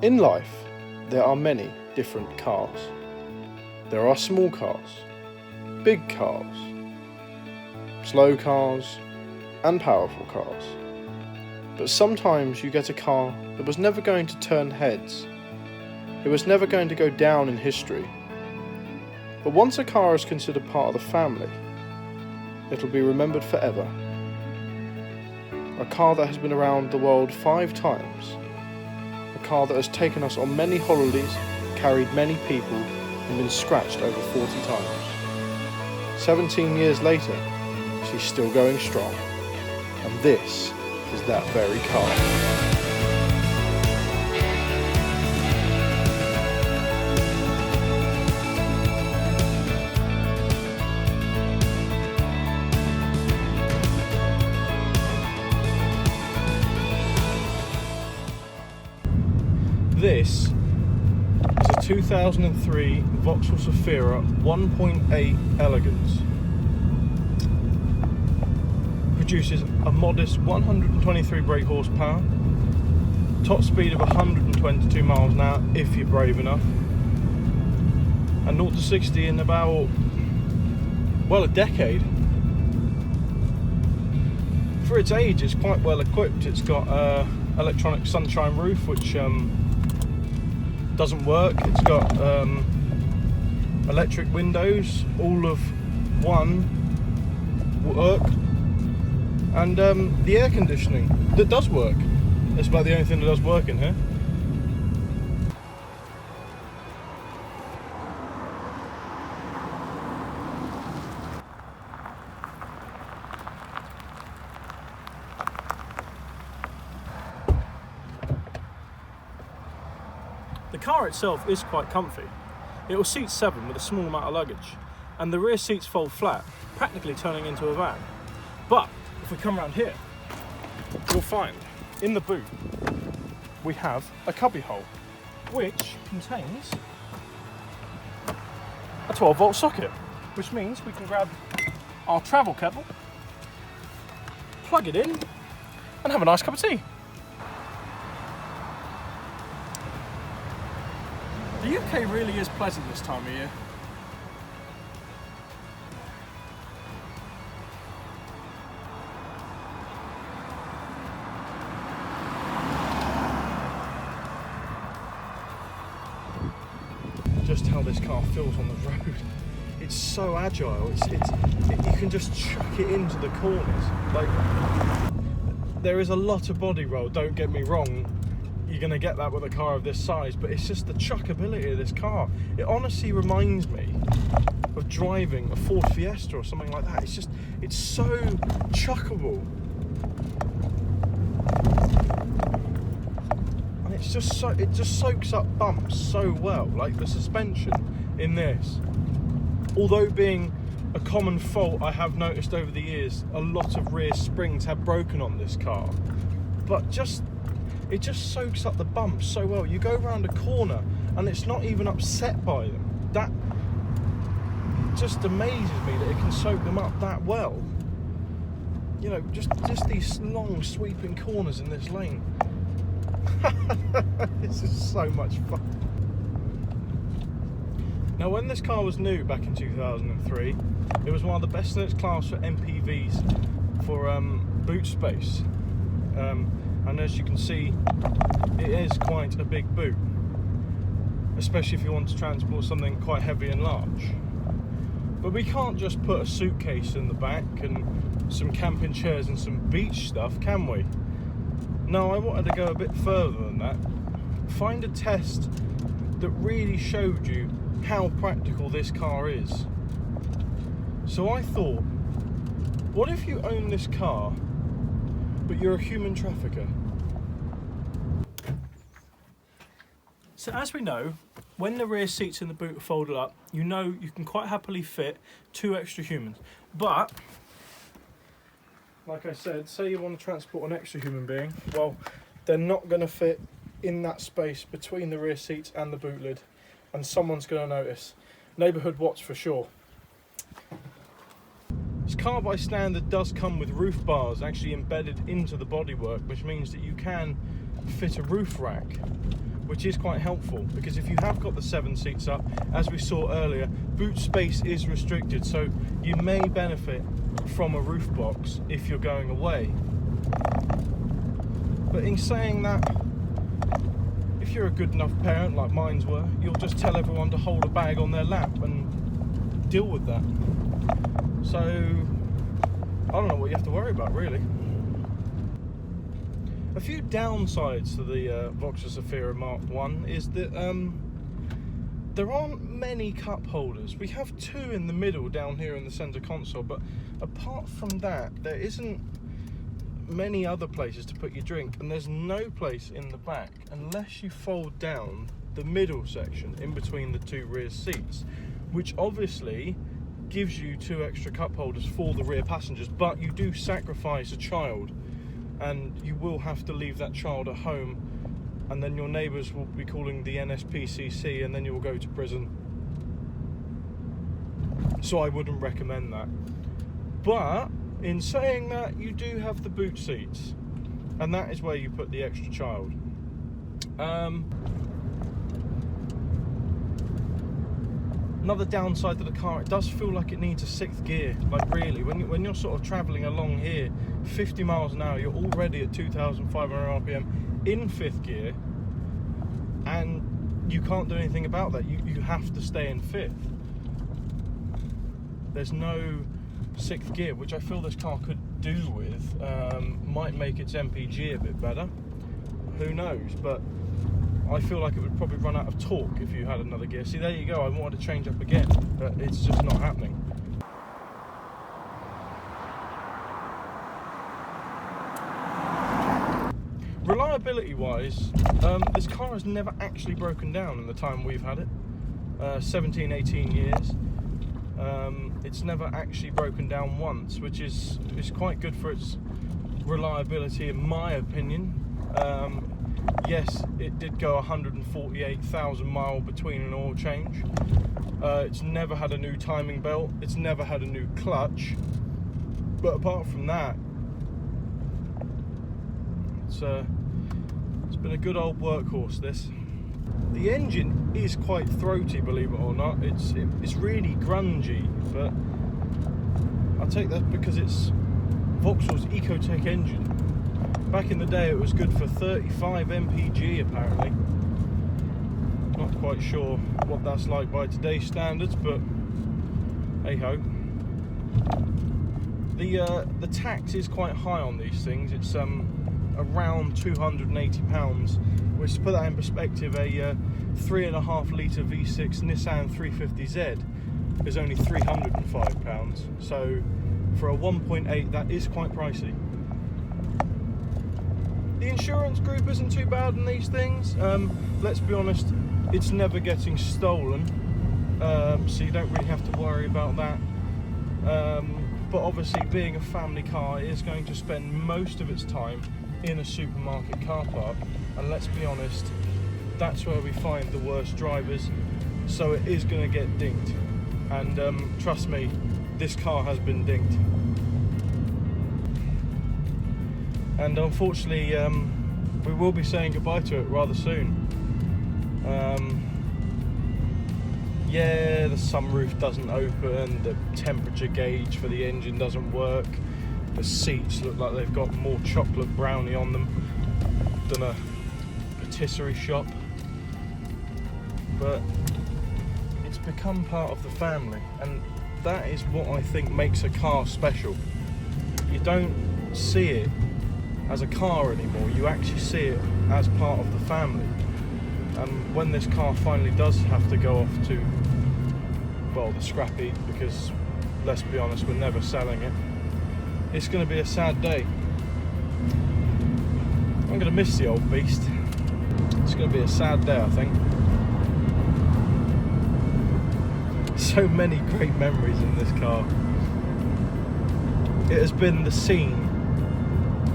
In life, there are many different cars. There are small cars, big cars, slow cars, and powerful cars. But sometimes you get a car that was never going to turn heads. It was never going to go down in history. But once a car is considered part of the family, it'll be remembered forever. A car that has been around the world 5 times. A car that has taken us on many holidays, carried many people, and been scratched over 40 times. 17 years later, she's still going strong. And this is that very car. This is a 2003 Vauxhall Zafira 1.8 Elegance. Produces a modest 123 brake horsepower, top speed of 122 miles an hour if you're brave enough, and 0 to 60 in about, well, a decade. For its age, it's quite well equipped. It's got electronic sunshine roof, which doesn't work. It's got electric windows, all of one work, and the air conditioning that does work. It's about the only thing that does work in here. The car itself is quite comfy. It will seat 7 with a small amount of luggage, and the rear seats fold flat, practically turning into a van. But if we come around here, you'll find in the boot we have a cubby hole, which contains a 12-volt socket, which means we can grab our travel kettle, plug it in, and have a nice cup of tea. The UK really is pleasant this time of year. Just how this car feels on the road. It's so agile. You can just chuck it into the corners. Like, there is a lot of body roll, don't get me wrong. You're going to get that with a car of this size, but it's just the chuckability of this car. It honestly reminds me of driving a Ford Fiesta or something like that. It's so chuckable. And it just soaks up bumps so well, like the suspension in this. Although being a common fault I have noticed over the years, a lot of rear springs have broken on this car. But it just soaks up the bumps so well. You go around a corner and it's not even upset by them. That just amazes me that it can soak them up that well. You know, just these long sweeping corners in this lane. This is so much fun. Now, when this car was new back in 2003, it was one of the best in its class for MPVs for boot space. And as you can see, it is quite a big boot, especially if you want to transport something quite heavy and large. But we can't just put a suitcase in the back and some camping chairs and some beach stuff, can we? No, I wanted to go a bit further than that. Find a test that really showed you how practical this car is. So I thought, what if you own this car, but you're a human trafficker? So as we know, when the rear seats in the boot are folded up, you know you can quite happily fit 2 extra humans. But, like I said, say you want to transport an extra human being, well, they're not going to fit in that space between the rear seats and the boot lid, and someone's going to notice. Neighbourhood watch for sure. This car by standard does come with roof bars actually embedded into the bodywork, which means that you can fit a roof rack, which is quite helpful, because if you have got the 7 seats up, as we saw earlier, boot space is restricted, so you may benefit from a roof box if you're going away. But in saying that, if you're a good enough parent like mine were, you'll just tell everyone to hold a bag on their lap and deal with that. So I don't know what you have to worry about, really. A few downsides to the Vauxhall Zafira Mark 1 is that there aren't many cup holders. We have 2 in the middle down here in the centre console, but apart from that, there isn't many other places to put your drink, and there's no place in the back unless you fold down the middle section in between the 2 rear seats, which obviously gives you 2 extra cup holders for the rear passengers, but you do sacrifice a child, and you will have to leave that child at home, and then your neighbours will be calling the NSPCC, and then you will go to prison. So I wouldn't recommend that. But in saying that, you do have the boot seats, and that is where you put the extra child. Another downside to the car, it does feel like it needs a 6th gear. Like really, when you're sort of travelling along here, 50 miles an hour, you're already at 2,500 RPM in 5th gear, and you can't do anything about that. You have to stay in 5th. There's no 6th gear, which I feel this car could do with. Might make its MPG a bit better, who knows, but I feel like it would probably run out of torque if you had another gear. See, there you go, I wanted to change up again, but it's just not happening. Reliability wise, this car has never actually broken down in the time we've had it, 17-18 years. It's never actually broken down once, which is quite good for its reliability, in my opinion. Yes, it did go 148,000 miles between an oil change. It's never had a new timing belt, it's never had a new clutch, but apart from that, it's been a good old workhorse, this. The engine is quite throaty, believe it or not. It's really grungy, but I'll take that because it's Vauxhall's Ecotec engine. Back in the day it was good for 35 mpg apparently. Not quite sure what that's like by today's standards, but hey ho. The tax is quite high on these things. It's around £280, which, to put that in perspective, a 3.5 litre V6 Nissan 350Z is only £305. So for a 1.8, that is quite pricey. The insurance group isn't too bad on these things. Let's be honest, it's never getting stolen, so you don't really have to worry about that. But obviously, being a family car, it is going to spend most of its time in a supermarket car park, and let's be honest, that's where we find the worst drivers, so it is going to get dinked. And trust me, this car has been dinked. And unfortunately, we will be saying goodbye to it rather soon. Yeah, the sunroof doesn't open, the temperature gauge for the engine doesn't work, the seats look like they've got more chocolate brownie on them than a patisserie shop, but it's become part of the family, and that is what I think makes a car special. You don't see it as a car anymore, you actually see it as part of the family. And when this car finally does have to go off to, well, the scrap heap, because let's be honest, we're never selling it, it's going to be a sad day. I'm going to miss the old beast. It's going to be a sad day, I think. So many great memories in this car. It has been the scene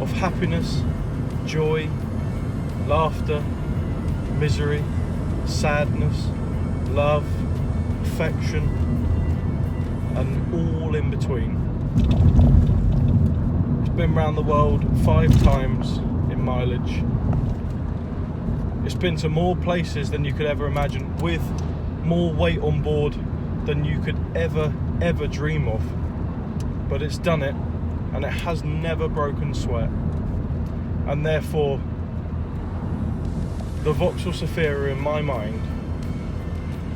of happiness, joy, laughter, misery, sadness, love, affection, and all in between. It's been around the world 5 times in mileage. It's been to more places than you could ever imagine, with more weight on board than you could ever dream of. But it's done it, and it has never broken sweat. And therefore, the Vauxhall Zafira, in my mind,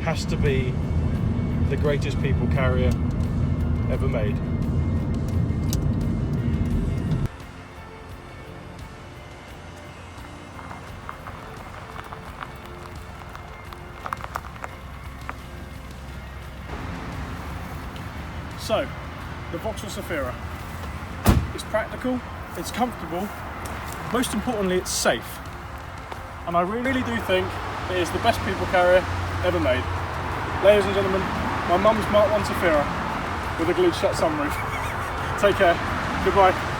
has to be the greatest people carrier ever made. So, the Vauxhall Zafira. It's practical, it's comfortable, most importantly it's safe. And I really do think it is the best people carrier ever made. Ladies and gentlemen, my mum's Mark 1 Zafira with a glued shut sunroof. Take care, goodbye.